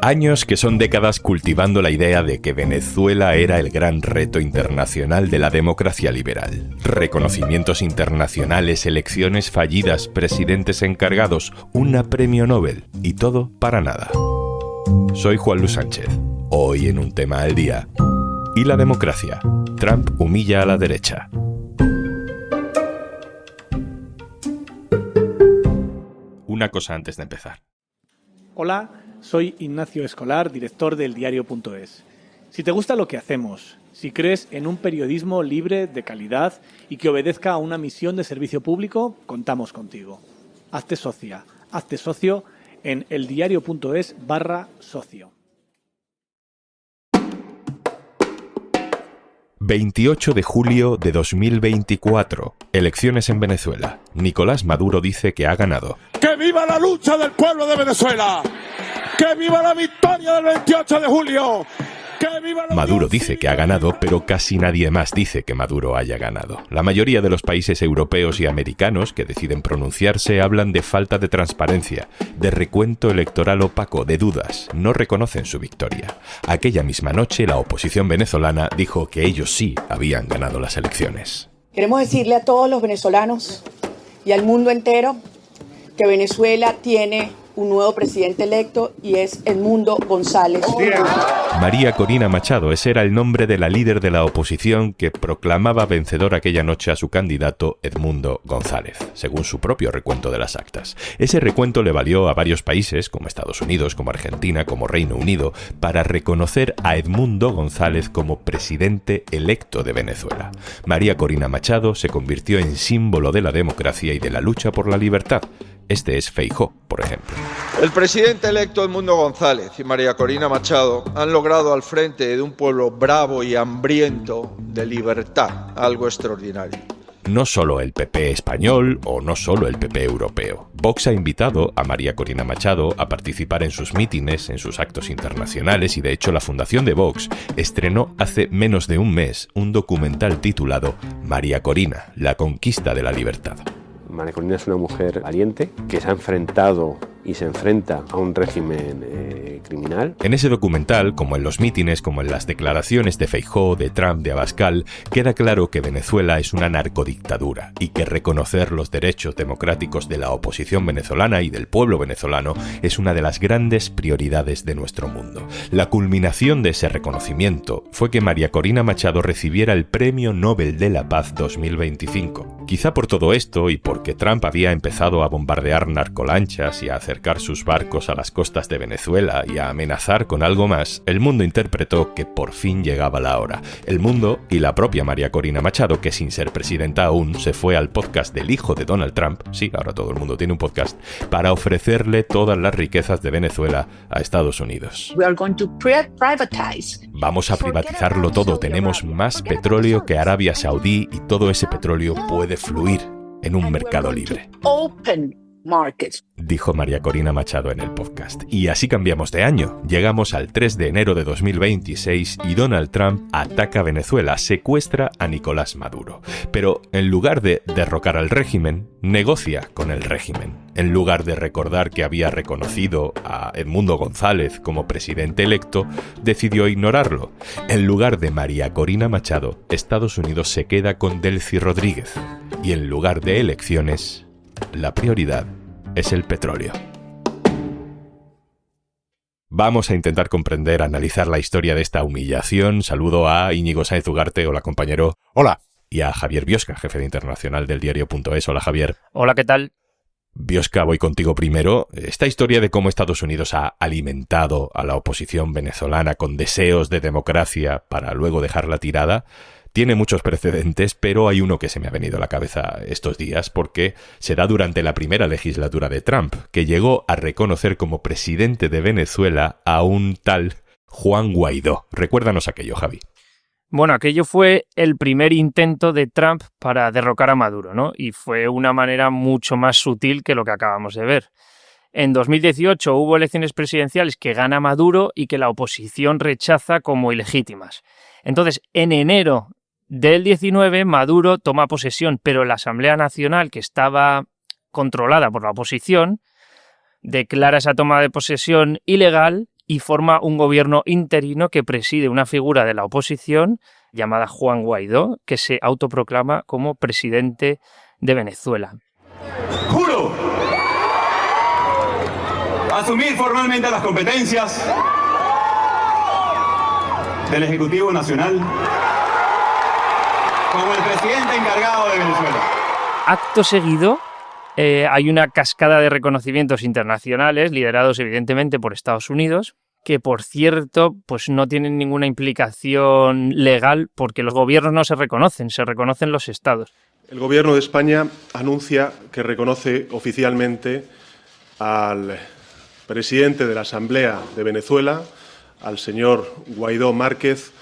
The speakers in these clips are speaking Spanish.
Años que son décadas cultivando la idea de que Venezuela era el gran reto internacional de la democracia liberal. Reconocimientos internacionales, elecciones fallidas, presidentes encargados, un premio Nobel y todo para nada. Soy Juan Luis Sánchez. Hoy en Un Tema al Día. ¿Y la democracia? Trump humilla a la derecha. Una cosa antes de empezar. Hola, soy Ignacio Escolar, director del diario.es. Si te gusta lo que hacemos, si crees en un periodismo libre, de calidad y que obedezca a una misión de servicio público, contamos contigo. Hazte socia, hazte socio en eldiario.es/socio. 28 de julio de 2024. Elecciones en Venezuela. Nicolás Maduro dice que ha ganado. ¡Que viva la lucha del pueblo de Venezuela! ¡Que viva la victoria del 28 de julio! Maduro dice que ha ganado, pero casi nadie más dice que Maduro haya ganado. La mayoría de los países europeos y americanos que deciden pronunciarse hablan de falta de transparencia, de recuento electoral opaco, de dudas. No reconocen su victoria. Aquella misma noche, la oposición venezolana dijo que ellos sí habían ganado las elecciones. Queremos decirle a todos los venezolanos y al mundo entero que Venezuela tiene un nuevo presidente electo y es Edmundo González. María Corina Machado, ese era el nombre de la líder de la oposición que proclamaba vencedor aquella noche a su candidato Edmundo González, según su propio recuento de las actas. Ese recuento le valió a varios países, como Estados Unidos, como Argentina, como Reino Unido, para reconocer a Edmundo González como presidente electo de Venezuela. María Corina Machado se convirtió en símbolo de la democracia y de la lucha por la libertad. Este es Feijóo, por ejemplo. El presidente electo Edmundo González y María Corina Machado han logrado al frente de un pueblo bravo y hambriento de libertad algo extraordinario. No solo el PP español o no solo el PP europeo. Vox ha invitado a María Corina Machado a participar en sus mítines, en sus actos internacionales y de hecho la fundación de Vox estrenó hace menos de un mes un documental titulado María Corina, la conquista de la libertad. María Corina es una mujer valiente que se ha enfrentado y se enfrenta a un régimen criminal. En ese documental, como en los mítines, como en las declaraciones de Feijóo, de Trump, de Abascal, queda claro que Venezuela es una narcodictadura y que reconocer los derechos democráticos de la oposición venezolana y del pueblo venezolano es una de las grandes prioridades de nuestro mundo. La culminación de ese reconocimiento fue que María Corina Machado recibiera el Premio Nobel de la Paz 2025. Quizá por todo esto y porque Trump había empezado a bombardear narcolanchas y a acercar sus barcos a las costas de Venezuela y a amenazar con algo más, el mundo interpretó que por fin llegaba la hora. El mundo y la propia María Corina Machado, que sin ser presidenta aún, se fue al podcast del hijo de Donald Trump, sí, ahora todo el mundo tiene un podcast, para ofrecerle todas las riquezas de Venezuela a Estados Unidos. Vamos a privatizarlo todo, tenemos más petróleo que Arabia Saudí y todo ese petróleo puede fluir en un mercado libre, dijo María Corina Machado en el podcast. Y así cambiamos de año. Llegamos al 3 de enero de 2026 y Donald Trump ataca a Venezuela, secuestra a Nicolás Maduro. Pero en lugar de derrocar al régimen, negocia con el régimen. En lugar de recordar que había reconocido a Edmundo González como presidente electo, decidió ignorarlo. En lugar de María Corina Machado, Estados Unidos se queda con Delcy Rodríguez. Y en lugar de elecciones, la prioridad es el petróleo. Vamos a intentar comprender, analizar la historia de esta humillación. Saludo a Íñigo Sáenz Ugarte, hola compañero. Hola. Y a Javier Biosca, jefe de internacional del diario.es. Hola Javier. Hola, ¿qué tal? Biosca, voy contigo primero. Esta historia de cómo Estados Unidos ha alimentado a la oposición venezolana con deseos de democracia para luego dejarla tirada, tiene muchos precedentes, pero hay uno que se me ha venido a la cabeza estos días porque se da durante la primera legislatura de Trump, que llegó a reconocer como presidente de Venezuela a un tal Juan Guaidó. Recuérdanos aquello, Javi. Bueno, aquello fue el primer intento de Trump para derrocar a Maduro, ¿no? Y fue una manera mucho más sutil que lo que acabamos de ver. En 2018 hubo elecciones presidenciales que gana Maduro y que la oposición rechaza como ilegítimas. Entonces, en enero del 19, Maduro toma posesión, pero la Asamblea Nacional, que estaba controlada por la oposición, declara esa toma de posesión ilegal y forma un gobierno interino que preside una figura de la oposición llamada Juan Guaidó, que se autoproclama como presidente de Venezuela. Juro asumir formalmente las competencias del Ejecutivo Nacional como el presidente encargado de Venezuela. Acto seguido, hay una cascada de reconocimientos internacionales, liderados evidentemente por Estados Unidos, que por cierto pues no tienen ninguna implicación legal porque los gobiernos no se reconocen los estados. El Gobierno de España anuncia que reconoce oficialmente al presidente de la Asamblea de Venezuela, al señor Guaidó Márquez,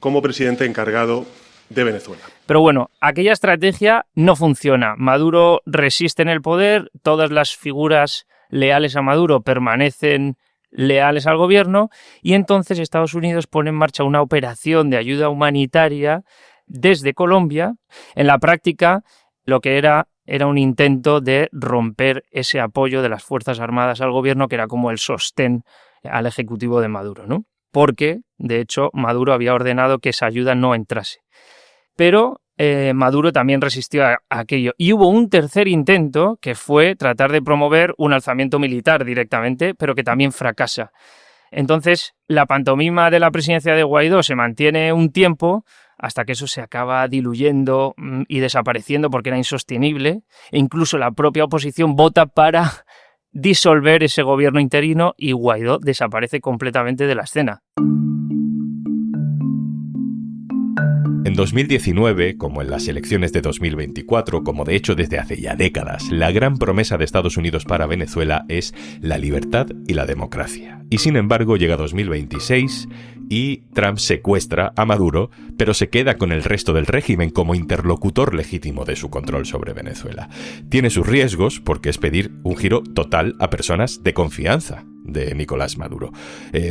como presidente encargado de Venezuela. Pero bueno, aquella estrategia no funciona. Maduro resiste en el poder, todas las figuras leales a Maduro permanecen leales al gobierno y entonces Estados Unidos pone en marcha una operación de ayuda humanitaria desde Colombia. En la práctica, lo que era un intento de romper ese apoyo de las Fuerzas Armadas al gobierno, que era como el sostén al ejecutivo de Maduro, ¿no? Porque, de hecho, Maduro había ordenado que esa ayuda no entrase. Pero Maduro también resistió a aquello. Y hubo un tercer intento, que fue tratar de promover un alzamiento militar directamente, pero que también fracasa. Entonces, la pantomima de la presidencia de Guaidó se mantiene un tiempo hasta que eso se acaba diluyendo y desapareciendo porque era insostenible. E incluso la propia oposición vota para disolver ese gobierno interino y Guaidó desaparece completamente de la escena. En 2019, como en las elecciones de 2024, como de hecho desde hace ya décadas, la gran promesa de Estados Unidos para Venezuela es la libertad y la democracia. Y sin embargo llega 2026 y Trump secuestra a Maduro, pero se queda con el resto del régimen como interlocutor legítimo de su control sobre Venezuela. Tiene sus riesgos porque es pedir un giro total a personas de confianza de Nicolás Maduro.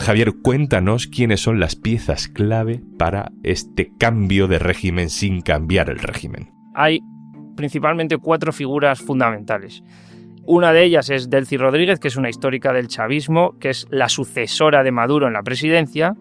Javier, cuéntanos quiénes son las piezas clave para este cambio de régimen sin cambiar el régimen. Hay principalmente 4 figuras fundamentales. Una de ellas es Delcy Rodríguez, que es una histórica del chavismo, que es la sucesora de Maduro en la presidencia.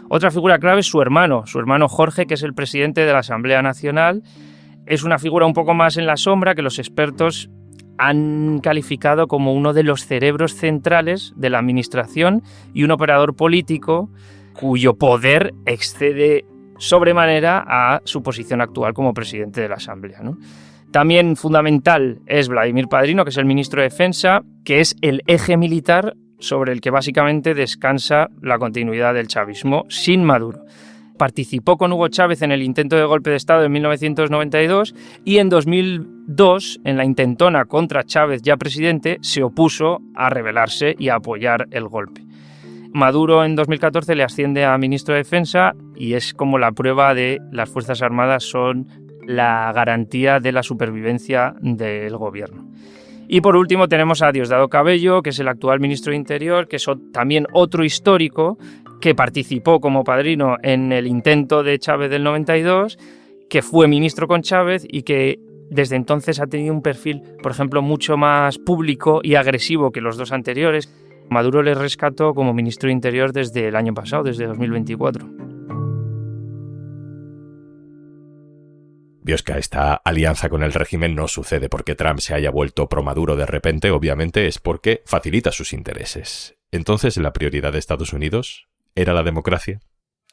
Otra figura clave es su hermano Jorge, que es el presidente de la Asamblea Nacional. Es una figura un poco más en la sombra que los expertos han calificado como uno de los cerebros centrales de la administración y un operador político cuyo poder excede sobremanera a su posición actual como presidente de la Asamblea, ¿no? También fundamental es Vladimir Padrino, que es el ministro de Defensa, que es el eje militar sobre el que básicamente descansa la continuidad del chavismo sin Maduro. Participó con Hugo Chávez en el intento de golpe de Estado en 1992 y en 2002, en la intentona contra Chávez ya presidente, se opuso a rebelarse y a apoyar el golpe. Maduro en 2014 le asciende a ministro de Defensa y es como la prueba de las Fuerzas Armadas son la garantía de la supervivencia del gobierno. Y por último tenemos a Diosdado Cabello, que es el actual ministro de Interior, que es también otro histórico que participó como padrino en el intento de Chávez del 92, que fue ministro con Chávez y que desde entonces ha tenido un perfil, por ejemplo, mucho más público y agresivo que los dos anteriores. Maduro le rescató como ministro de Interior desde el año pasado, desde 2024. Biosca, esta alianza con el régimen no sucede porque Trump se haya vuelto pro-Maduro de repente, obviamente es porque facilita sus intereses. Entonces, ¿la prioridad de Estados Unidos era la democracia?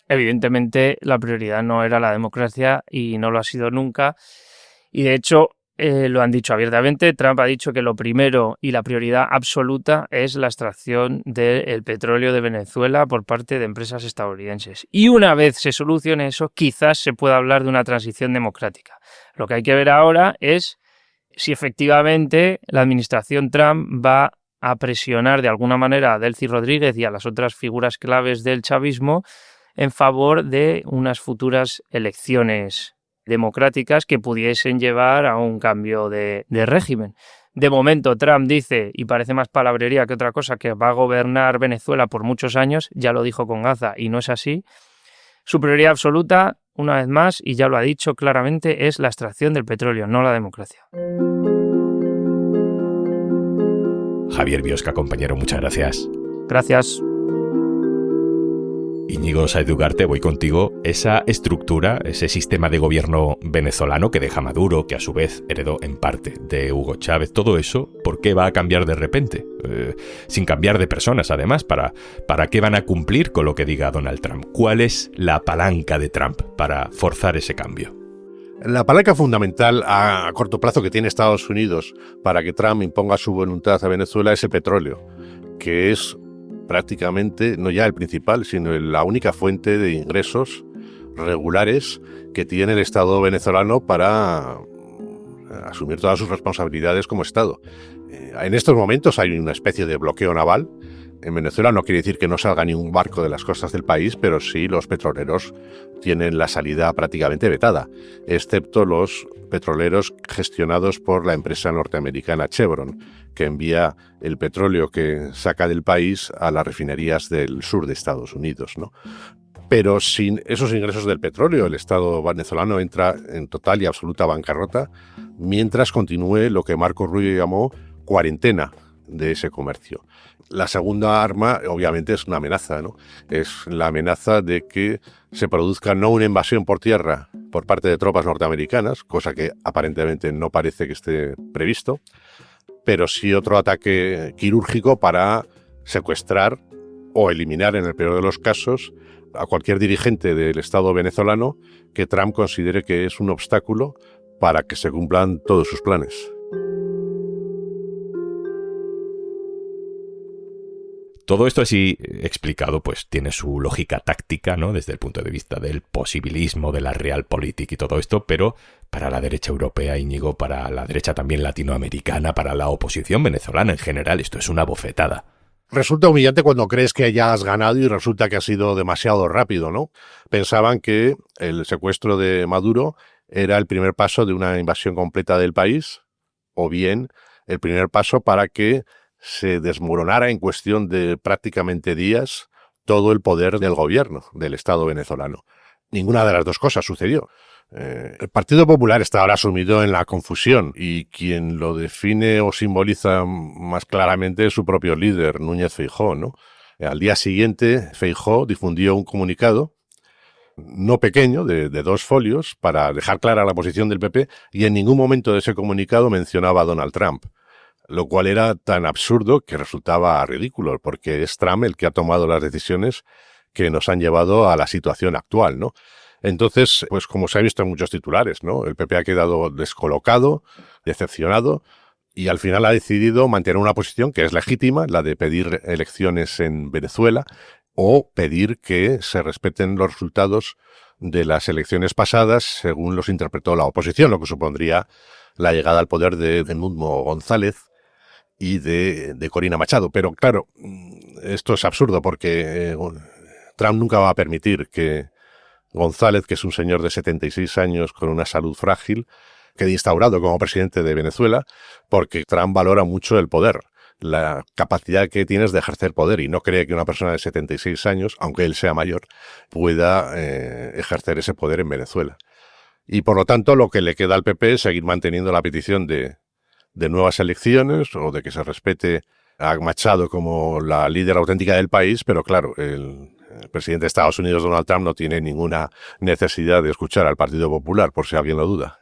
Evidentemente, la prioridad no era la democracia y no lo ha sido nunca. Y de hecho, lo han dicho abiertamente. Trump ha dicho que lo primero y la prioridad absoluta es la extracción del petróleo de Venezuela por parte de empresas estadounidenses. Y una vez se solucione eso, quizás se pueda hablar de una transición democrática. Lo que hay que ver ahora es si efectivamente la administración Trump va a presionar de alguna manera a Delcy Rodríguez y a las otras figuras claves del chavismo en favor de unas futuras elecciones democráticas que pudiesen llevar a un cambio de régimen. De momento Trump dice, y parece más palabrería que otra cosa, que va a gobernar Venezuela por muchos años, ya lo dijo con Gaza y no es así. Su prioridad absoluta, una vez más, y ya lo ha dicho claramente, es la extracción del petróleo, no la democracia. Javier Biosca, compañero, muchas gracias. Gracias. Íñigo Sáez de Ugarte, voy contigo. Esa estructura, ese sistema de gobierno venezolano que deja Maduro, que a su vez heredó en parte de Hugo Chávez, todo eso, ¿por qué va a cambiar de repente? Sin cambiar de personas, además, ¿para qué van a cumplir con lo que diga Donald Trump? ¿Cuál es la palanca de Trump para forzar ese cambio? La palanca fundamental a corto plazo que tiene Estados Unidos para que Trump imponga su voluntad a Venezuela es el petróleo, que es prácticamente no ya el principal, sino la única fuente de ingresos regulares que tiene el Estado venezolano para asumir todas sus responsabilidades como Estado. En estos momentos hay una especie de bloqueo naval. En Venezuela no quiere decir que no salga ni un barco de las costas del país, pero sí los petroleros tienen la salida prácticamente vetada, excepto los petroleros gestionados por la empresa norteamericana Chevron, que envía el petróleo que saca del país a las refinerías del sur de Estados Unidos, ¿no? Pero sin esos ingresos del petróleo, el Estado venezolano entra en total y absoluta bancarrota, mientras continúe lo que Marco Rubio llamó cuarentena de ese comercio. La segunda arma, obviamente, es una amenaza, ¿no? Es la amenaza de que se produzca no una invasión por tierra por parte de tropas norteamericanas, cosa que aparentemente no parece que esté previsto, pero sí otro ataque quirúrgico para secuestrar o eliminar, en el peor de los casos, a cualquier dirigente del Estado venezolano que Trump considere que es un obstáculo para que se cumplan todos sus planes. Todo esto así explicado, pues tiene su lógica táctica, ¿no? Desde el punto de vista del posibilismo, de la realpolitik y todo esto, pero para la derecha europea, Íñigo, para la derecha también latinoamericana, para la oposición venezolana en general, esto es una bofetada. Resulta humillante cuando crees que ya has ganado y resulta que ha sido demasiado rápido, ¿no? Pensaban que el secuestro de Maduro era el primer paso de una invasión completa del país, o bien el primer paso para que se desmoronara en cuestión de prácticamente días todo el poder del gobierno del Estado venezolano. Ninguna de las dos cosas sucedió. El Partido Popular está ahora sumido en la confusión y quien lo define o simboliza más claramente es su propio líder, Núñez Feijóo, ¿no? Al día siguiente, Feijóo difundió un comunicado no pequeño, de 2 folios, para dejar clara la posición del PP, y en ningún momento de ese comunicado mencionaba a Donald Trump, lo cual era tan absurdo que resultaba ridículo, porque es Trump el que ha tomado las decisiones que nos han llevado a la situación actual, ¿no? Entonces, pues como se ha visto en muchos titulares, ¿no? El PP ha quedado descolocado, decepcionado, y al final ha decidido mantener una posición que es legítima, la de pedir elecciones en Venezuela, o pedir que se respeten los resultados de las elecciones pasadas según los interpretó la oposición, lo que supondría la llegada al poder de Edmundo González y de Corina Machado. Pero claro, esto es absurdo porque Trump nunca va a permitir que González, que es un señor de 76 años con una salud frágil, quede instaurado como presidente de Venezuela, porque Trump valora mucho el poder, la capacidad que tienes de ejercer poder, y no cree que una persona de 76 años, aunque él sea mayor, pueda ejercer ese poder en Venezuela. Y por lo tanto, lo que le queda al PP es seguir manteniendo la petición de nuevas elecciones o de que se respete a Machado como la líder auténtica del país, pero claro, el presidente de Estados Unidos, Donald Trump, no tiene ninguna necesidad de escuchar al Partido Popular, por si alguien lo duda.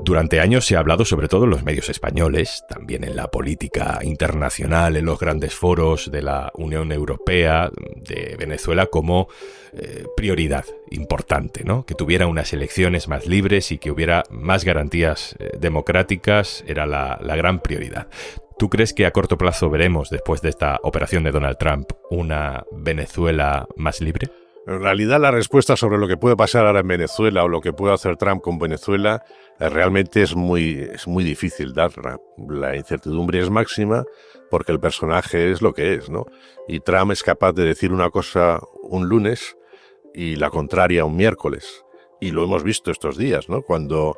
Durante años se ha hablado, sobre todo en los medios españoles, también en la política internacional, en los grandes foros de la Unión Europea, de Venezuela, como prioridad importante, ¿no? Que tuviera unas elecciones más libres y que hubiera más garantías democráticas era la gran prioridad. ¿Tú crees que a corto plazo veremos, después de esta operación de Donald Trump, una Venezuela más libre? En realidad, la respuesta sobre lo que puede pasar ahora en Venezuela o lo que puede hacer Trump con Venezuela realmente es muy difícil darla. La incertidumbre es máxima porque el personaje es lo que es, ¿no? Y Trump es capaz de decir una cosa un lunes y la contraria un miércoles. Y lo hemos visto estos días, ¿no? Cuando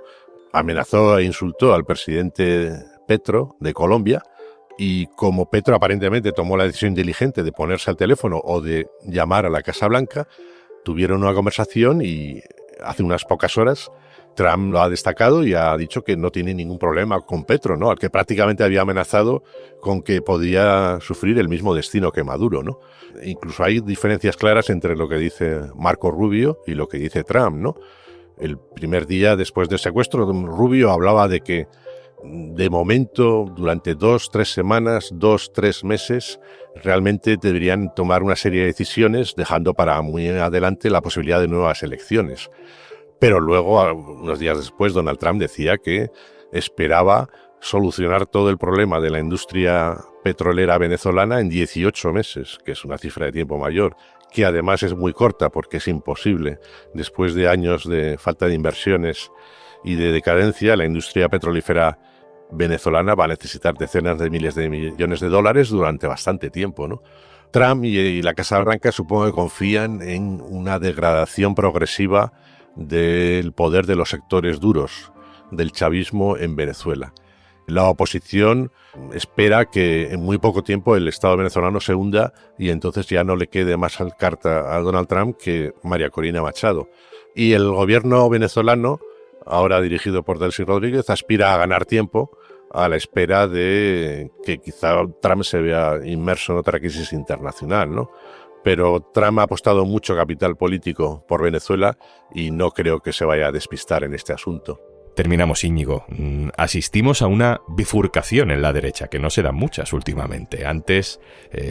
amenazó e insultó al presidente Petro de Colombia, y como Petro aparentemente tomó la decisión inteligente de ponerse al teléfono o de llamar a la Casa Blanca, tuvieron una conversación y hace unas pocas horas Trump lo ha destacado y ha dicho que no tiene ningún problema con Petro, ¿no? Al que prácticamente había amenazado con que podía sufrir el mismo destino que Maduro, ¿no? Incluso hay diferencias claras entre lo que dice Marco Rubio y lo que dice Trump, ¿no? El primer día después del secuestro, Rubio hablaba de que de momento, durante 2-3 semanas, 2-3 meses, realmente deberían tomar una serie de decisiones, dejando para muy adelante la posibilidad de nuevas elecciones. Pero luego, unos días después, Donald Trump decía que esperaba solucionar todo el problema de la industria petrolera venezolana en 18 meses, que es una cifra de tiempo mayor, que además es muy corta porque es imposible. Después de años de falta de inversiones y de decadencia, la industria petrolífera venezolana va a necesitar decenas de miles de millones de dólares durante bastante tiempo, ¿no? Trump y la Casa Blanca supongo que confían en una degradación progresiva del poder de los sectores duros del chavismo en Venezuela. La oposición espera que en muy poco tiempo el Estado venezolano se hunda y entonces ya no le quede más al carta a Donald Trump que María Corina Machado. Y el gobierno venezolano, ahora dirigido por Delcy Rodríguez, aspira a ganar tiempo a la espera de que quizá Trump se vea inmerso en otra crisis internacional, ¿no? Pero Trump ha apostado mucho capital político por Venezuela y no creo que se vaya a despistar en este asunto. Terminamos, Íñigo. Asistimos a una bifurcación en la derecha, que no se dan muchas últimamente. Antes,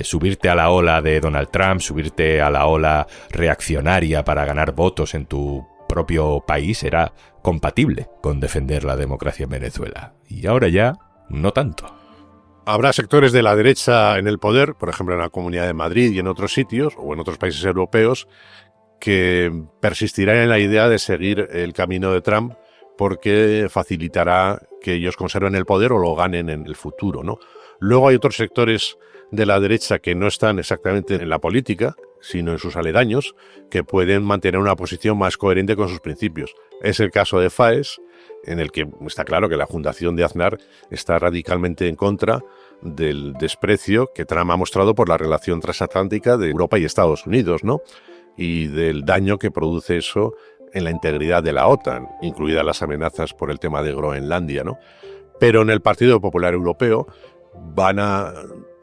subirte a la ola de Donald Trump, subirte a la ola reaccionaria para ganar votos en tu propio país era compatible con defender la democracia en Venezuela. Y ahora ya, no tanto. Habrá sectores de la derecha en el poder, por ejemplo en la Comunidad de Madrid y en otros sitios, o en otros países europeos, que persistirán en la idea de seguir el camino de Trump porque facilitará que ellos conserven el poder o lo ganen en el futuro, ¿no? Luego hay otros sectores de la derecha que no están exactamente en la política, sino en sus aledaños, que pueden mantener una posición más coherente con sus principios. Es el caso de FAES, en el que está claro que la fundación de Aznar está radicalmente en contra del desprecio que Trump ha mostrado por la relación transatlántica de Europa y Estados Unidos, ¿no? Y del daño que produce eso en la integridad de la OTAN, incluidas las amenazas por el tema de Groenlandia, ¿no? Pero en el Partido Popular Europeo van a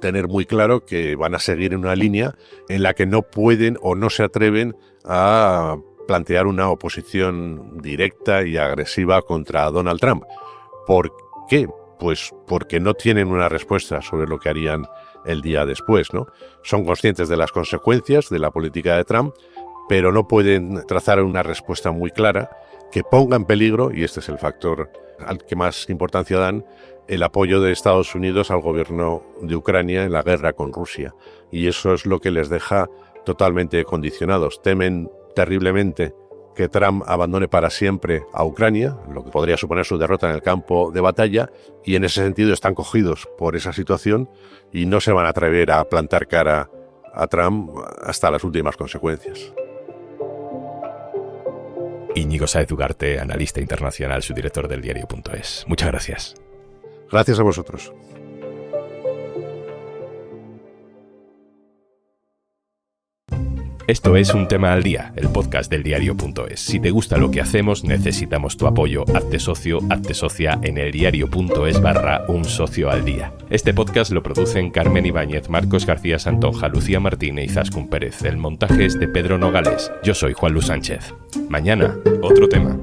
tener muy claro que van a seguir en una línea en la que no pueden o no se atreven a plantear una oposición directa y agresiva contra Donald Trump. ¿Por qué? Pues porque no tienen una respuesta sobre lo que harían el día después, ¿no? Son conscientes de las consecuencias de la política de Trump, pero no pueden trazar una respuesta muy clara que ponga en peligro, y este es el factor al que más importancia dan, el apoyo de Estados Unidos al gobierno de Ucrania en la guerra con Rusia. Y eso es lo que les deja totalmente condicionados. Temen terriblemente que Trump abandone para siempre a Ucrania, lo que podría suponer su derrota en el campo de batalla, y en ese sentido están cogidos por esa situación y no se van a atrever a plantar cara a Trump hasta las últimas consecuencias. Íñigo Sáez Ugarte, analista internacional, subdirector del diario.es. Muchas gracias. Gracias a vosotros. Esto es Un Tema al Día, el podcast del diario.es. Si te gusta lo que hacemos, necesitamos tu apoyo. Hazte socio, hazte socia en eldiario.es/Un Socio al Día. Este podcast lo producen Carmen Ibáñez, Marcos García Santonja, Lucía Martínez y Zaskun Pérez. El montaje es de Pedro Nogales. Yo soy Juan Luis Sánchez. Mañana, otro tema.